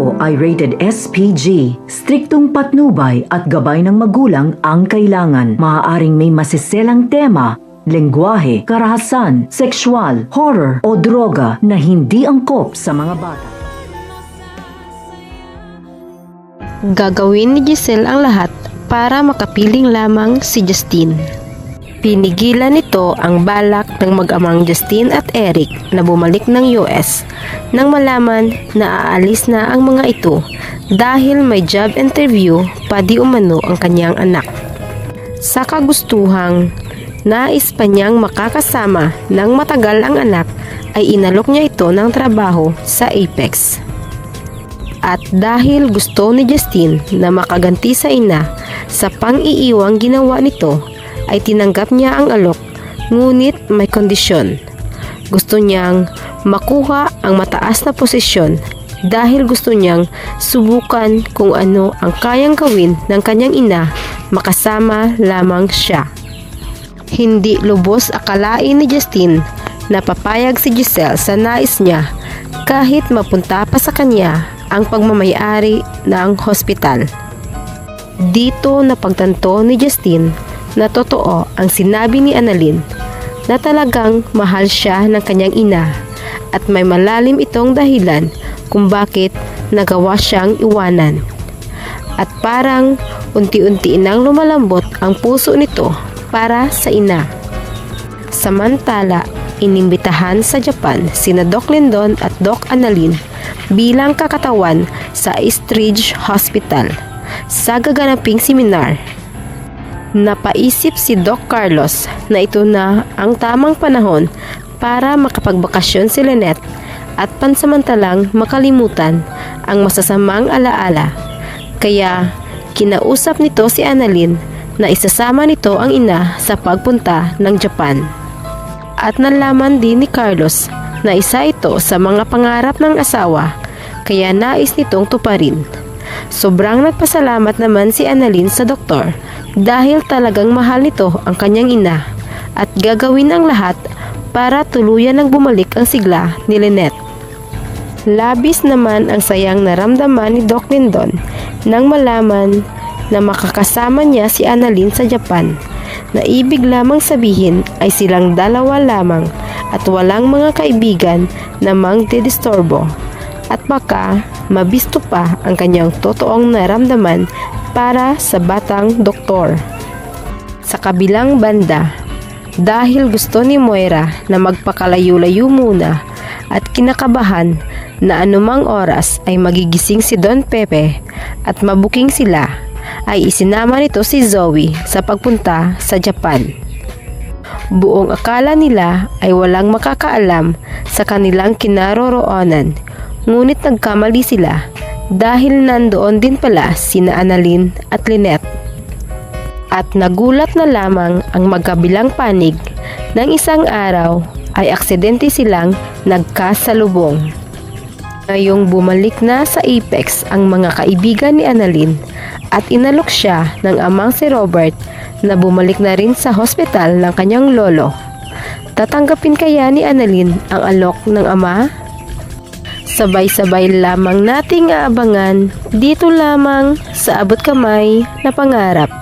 Ito ay rated SPG. Striktong patnubay at gabay ng magulang ang kailangan. Maaaring may masiselang tema, lengguwahe, karahasan, sexual, horror o droga na hindi angkop sa mga bata. Gagawin ni Giselle ang lahat para makapiling lamang si Justine. Pinigilan nito ang balak ng mag-amang Justine at Eric na bumalik ng US nang malaman na aalis na ang mga ito dahil may job interview pa di umano ang kanyang anak. Sa kagustuhang nais pa niyang makakasama ng matagal ang anak ay inalok niya ito ng trabaho sa Apex. At dahil gusto ni Justine na makaganti sa ina sa pang-iiwang ginawa nito, ay tinanggap niya ang alok, ngunit may kondisyon. Gusto niyang makuha ang mataas na posisyon dahil gusto niyang subukan kung ano ang kayang gawin ng kanyang ina makasama lamang siya. Hindi lubos akalain ni Justine na papayag si Giselle sa nais niya kahit mapunta pa sa kanya ang pagmamayari ng hospital. Dito napagtanto ni Justine na totoo ang sinabi ni Annalyn na talagang mahal siya ng kanyang ina at may malalim itong dahilan kung bakit nagawa siyang iwanan. At parang unti-unti nang lumalambot ang puso nito para sa ina. Samantala, inimbitahan sa Japan sina Doc Lindon at Doc Annalyn bilang kakatawan sa Eastridge Hospital sa gaganaping seminar. Napaisip si Doc Carlos na ito na ang tamang panahon para makapagbakasyon si Lynette at pansamantalang makalimutan ang masasamang alaala. Kaya kinausap nito si Annalyn na isasama nito ang ina sa pagpunta ng Japan. At nalaman din ni Carlos na isa ito sa mga pangarap ng asawa, kaya nais nitong tuparin. Sobrang nagpasalamat naman si Annalyn sa doktor dahil talagang mahal nito ang kanyang ina at gagawin ang lahat para tuluyan ng bumalik ang sigla ni Lynette. Labis naman ang sayang naramdaman ni Doc Lindon nang malaman na makakasama niya si Annalyn sa Japan, na ibig lamang sabihin ay silang dalawa lamang at walang mga kaibigan na mangdidisturbo at baka mabisto pa ang kanyang totoong naramdaman para sa batang doktor. Sa kabilang banda, dahil gusto ni Moira na magpakalayo-layo muna at kinakabahan na anumang oras ay magigising si Don Pepe at mabuking sila, ay isinama nito si Zoe sa pagpunta sa Japan. Buong akala nila ay walang makakaalam sa kanilang kinaroroonan, ngunit nagkamali sila dahil nandoon din pala sina Annalyn at Lynette. At nagulat na lamang ang magkabilang panig ng isang araw ay aksidente silang nagkasalubong. Ngayong bumalik na sa Apex ang mga kaibigan ni Annalyn at inalok siya ng amang si Robert na bumalik na rin sa hospital ng kanyang lolo. Tatanggapin kaya ni Annalyn ang alok ng ama? Sabay-sabay lamang nating aabangan dito lamang sa Abot Kamay na Pangarap.